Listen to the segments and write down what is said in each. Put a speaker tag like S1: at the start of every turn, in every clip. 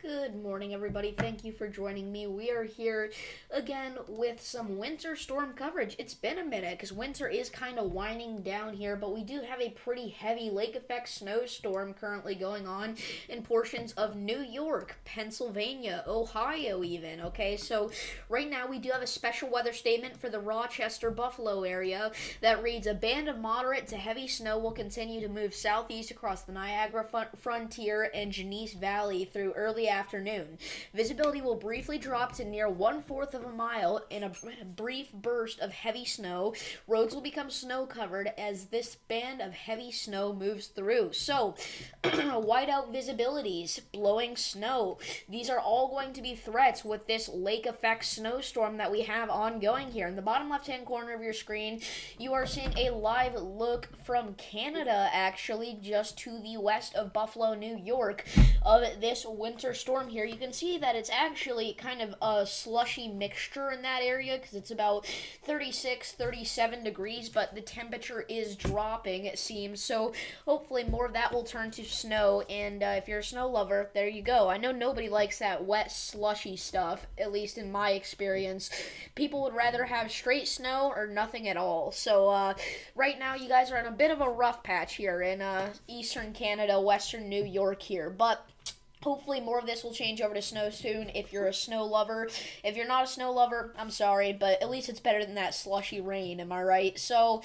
S1: Good morning, everybody. Thank you for joining me. We are here again with some winter storm coverage. It's been a minute because winter is kind of winding down here, but we do have a pretty heavy lake effect snowstorm currently going on in portions of New York, Pennsylvania, Ohio, even. Okay, so right now we do have a special weather statement for the Rochester, Buffalo area that reads: a band of moderate to heavy snow will continue to move southeast across the Niagara frontier and Genesee Valley through early afternoon. Visibility will briefly drop to near 1/4 of a mile in a brief burst of heavy snow. Roads will become snow covered as this band of heavy snow moves through. So, whiteout visibilities, blowing snow. These are all going to be threats with this lake effect snowstorm that we have ongoing here. In the bottom left hand corner of your screen, you are seeing a live look from Canada, actually, just to the west of Buffalo, New York, of this winter storm here. You can see that it's actually kind of a slushy mixture in that area because it's about 36, 37 degrees, but the temperature is dropping, it seems. So hopefully more of that will turn to snow, and if you're a snow lover, there you go. I know nobody likes that wet, slushy stuff, at least in my experience. People would rather have straight snow or nothing at all. So right now you guys are in a bit of a rough patch here in eastern Canada, western New York here, but hopefully more of this will change over to snow soon if you're a snow lover. If you're not a snow lover, I'm sorry, but at least it's better than that slushy rain, am I right? So,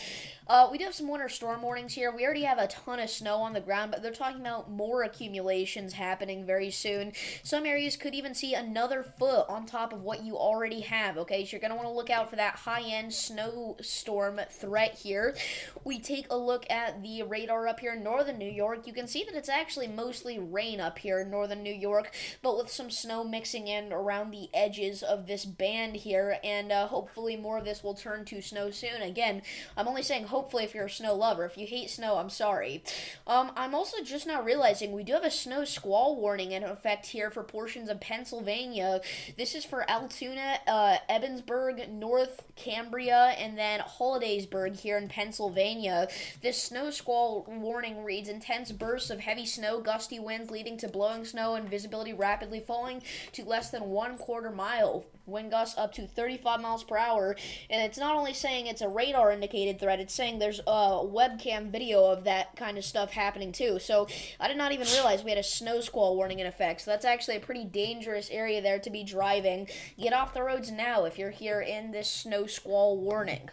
S1: we do have some winter storm warnings here. We already have a ton of snow on the ground, but they're talking about more accumulations happening very soon. Some areas could even see another foot on top of what you already have, okay? So you're going to want to look out for that high-end snowstorm threat here. We take a look at the radar up here in northern New York. You can see that it's actually mostly rain up here in northern New York, but with some snow mixing in around the edges of this band here, and hopefully more of this will turn to snow soon. Again, I'm only saying hopefully if you're a snow lover. If you hate snow, I'm sorry. I'm also just now realizing we do have a snow squall warning in effect here for portions of Pennsylvania. This is for Altoona, Ebensburg, North Cambria, and then Hollidaysburg here in Pennsylvania. This snow squall warning reads: intense bursts of heavy snow, gusty winds leading to blowing snow, and visibility rapidly falling to less than 1/4 mile. Wind gusts up to 35 miles per hour. And it's not only saying it's a radar indicated threat, it's saying there's a webcam video of that kind of stuff happening too. So I did not even realize we had a snow squall warning in effect. So that's actually a pretty dangerous area there to be driving. Get off the roads now if you're here in this snow squall warning.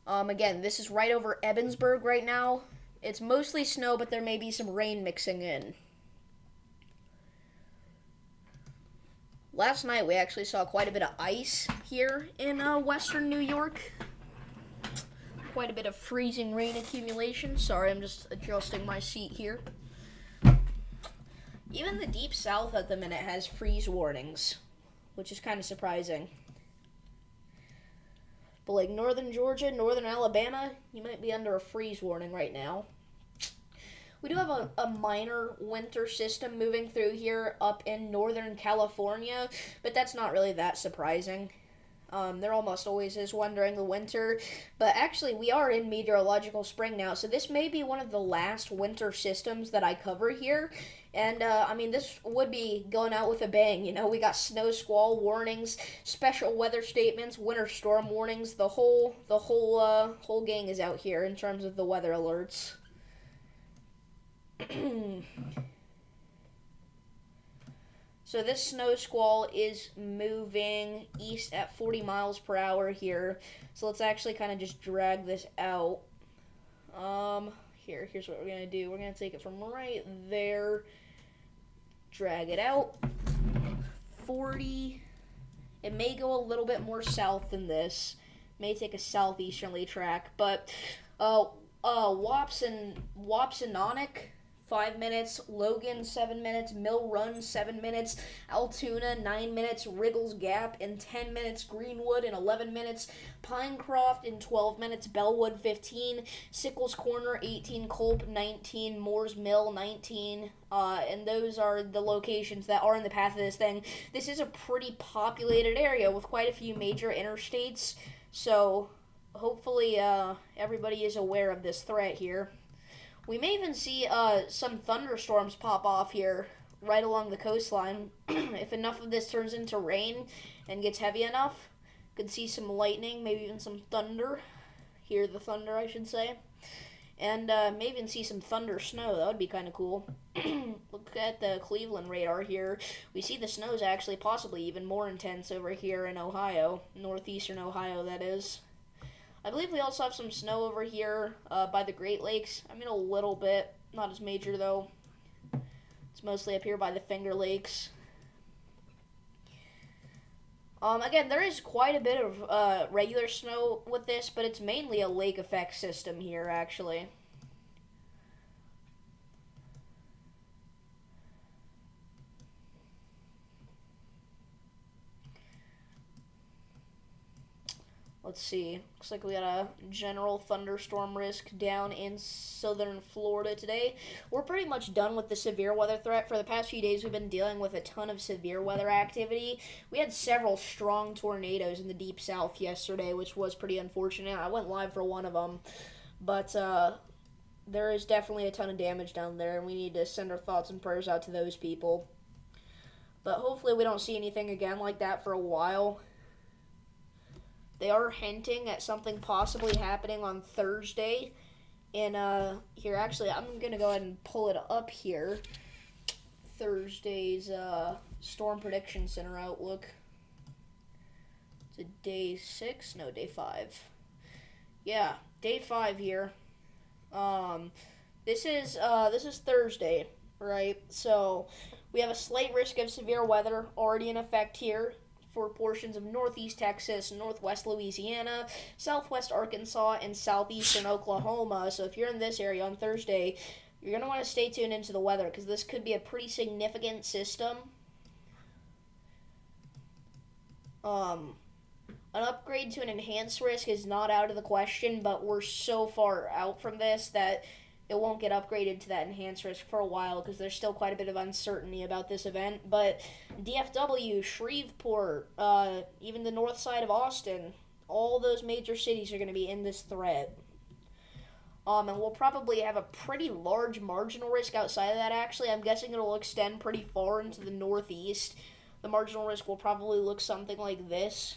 S1: Again, this is right over Ebensburg right now. It's mostly snow, but there may be some rain mixing in. Last night we actually saw quite a bit of ice here in western New York. Quite a bit of freezing rain accumulation. Sorry, I'm just adjusting my seat here. Even the deep south at the minute has freeze warnings, which is kind of surprising. But like northern Georgia, northern Alabama, you might be under a freeze warning right now. We do have a minor winter system moving through here up in northern California, but that's not really that surprising. There almost always is one during the winter, but actually we are in meteorological spring now, so this may be one of the last winter systems that I cover here. And, I mean, this would be going out with a bang. You know, we got snow squall warnings, special weather statements, winter storm warnings. The whole gang is out here in terms of the weather alerts. So this snow squall is moving east at 40 miles per hour here. So let's actually kind of just drag this out. Here's what we're going to do. We're going to take it from right there, drag it out. 40. It may go a little bit more south than this. May take a southeasterly track, but Wapsanonik, 5 minutes, Logan 7 minutes, Mill Run 7 minutes, Altoona 9 minutes, Wriggles Gap in 10 minutes, Greenwood in 11 minutes, Pinecroft in 12 minutes, Bellwood 15, Sickles Corner 18, Culp 19, Moore's Mill 19, and those are the locations that are in the path of this thing. This is a pretty populated area with quite a few major interstates, so hopefully everybody is aware of this threat here. We may even see some thunderstorms pop off here right along the coastline. If enough of this turns into rain and gets heavy enough, could see some lightning, maybe even some thunder. Hear the thunder, I should say. And maybe even see some thunder snow. That would be kind of cool. Look at the Cleveland radar here. We see the snow is actually possibly even more intense over here in Ohio. Northeastern Ohio, that is. I believe we also have some snow over here by the Great Lakes. I mean, a little bit. Not as major, though. It's mostly up here by the Finger Lakes. Again, there is quite a bit of regular snow with this, but it's mainly a lake effect system here, actually. Let's see. Looks like we got a general thunderstorm risk down in southern Florida today. We're pretty much done with the severe weather threat. For the past few days, we've been dealing with a ton of severe weather activity. We had several strong tornadoes in the deep south yesterday, which was pretty unfortunate. I went live for one of them. But there is definitely a ton of damage down there, and we need to send our thoughts and prayers out to those people. But hopefully we don't see anything again like that for a while. They are hinting at something possibly happening on Thursday. And here, actually, I'm going to go ahead and pull it up here. Thursday's Storm Prediction Center outlook. Is it day 6? No, day 5. Yeah, day 5 here. This is Thursday, right? So we have a slight risk of severe weather already in effect here for portions of northeast Texas, northwest Louisiana, southwest Arkansas, and southeastern Oklahoma. So if you're in this area on Thursday, you're going to want to stay tuned into the weather because this could be a pretty significant system. An upgrade to an enhanced risk is not out of the question, but we're so far out from this that it won't get upgraded to that enhanced risk for a while because there's still quite a bit of uncertainty about this event. But DFW, Shreveport, even the north side of Austin, all those major cities are going to be in this threat. And we'll probably have a pretty large marginal risk outside of that, actually. I'm guessing it'll extend pretty far into the northeast. The marginal risk will probably look something like this.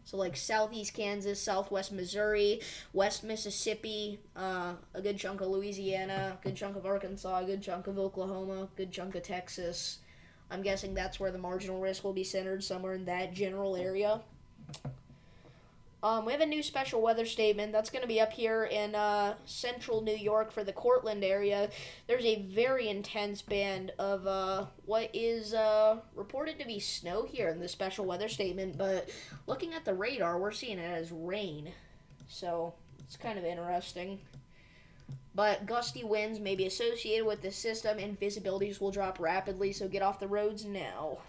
S1: So like southeast Kansas, southwest Missouri, west Mississippi, a good chunk of Louisiana, a good chunk of Arkansas, a good chunk of Oklahoma, a good chunk of Texas. I'm guessing that's where the marginal risk will be centered, somewhere in that general area. We have a new special weather statement that's going to be up here in central New York for the Cortland area. There's a very intense band of what is reported to be snow here in the special weather statement, but looking at the radar, we're seeing it as rain. So it's kind of interesting. But gusty winds may be associated with this system, and visibilities will drop rapidly, so get off the roads now.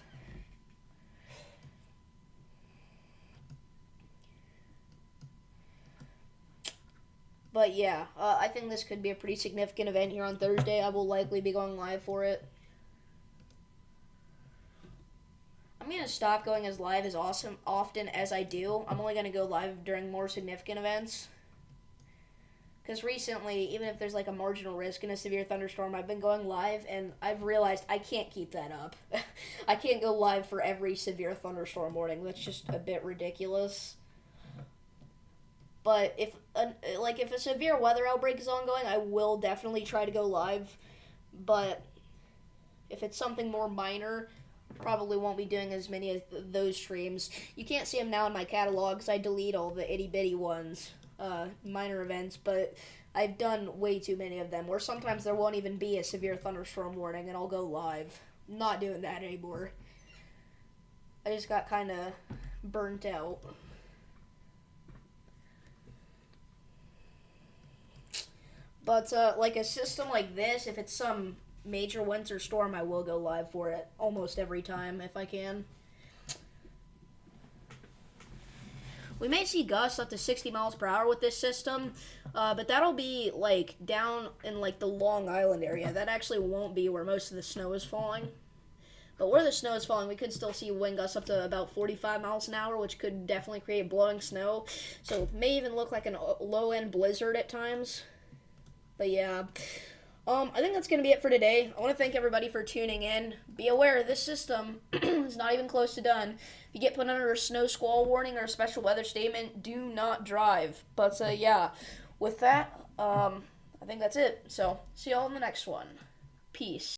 S1: But yeah, I think this could be a pretty significant event here on Thursday. I will likely be going live for it. I'm going to stop going as live as often as I do. I'm only going to go live during more significant events. Because recently, even if there's like a marginal risk in a severe thunderstorm, I've been going live and I've realized I can't keep that up. I can't go live for every severe thunderstorm warning. That's just a bit ridiculous. But if a severe weather outbreak is ongoing, I will definitely try to go live. But if it's something more minor, probably won't be doing as many of those streams. You can't see them now in my catalog because I delete all the itty-bitty ones, minor events. But I've done way too many of them where sometimes there won't even be a severe thunderstorm warning and I'll go live. I'm not doing that anymore. I just got kind of burnt out. But, like a system like this, if it's some major winter storm, I will go live for it almost every time if I can. We may see gusts up to 60 miles per hour with this system, but that'll be, like, down in, like, the Long Island area. That actually won't be where most of the snow is falling. But where the snow is falling, we could still see wind gusts up to about 45 miles an hour, which could definitely create blowing snow. So it may even look like a low-end blizzard at times. But yeah, I think that's going to be it for today. I want to thank everybody for tuning in. Be aware, this system is not even close to done. If you get put under a snow squall warning or a special weather statement, do not drive. But yeah, with that, I think that's it. So, see y'all in the next one. Peace.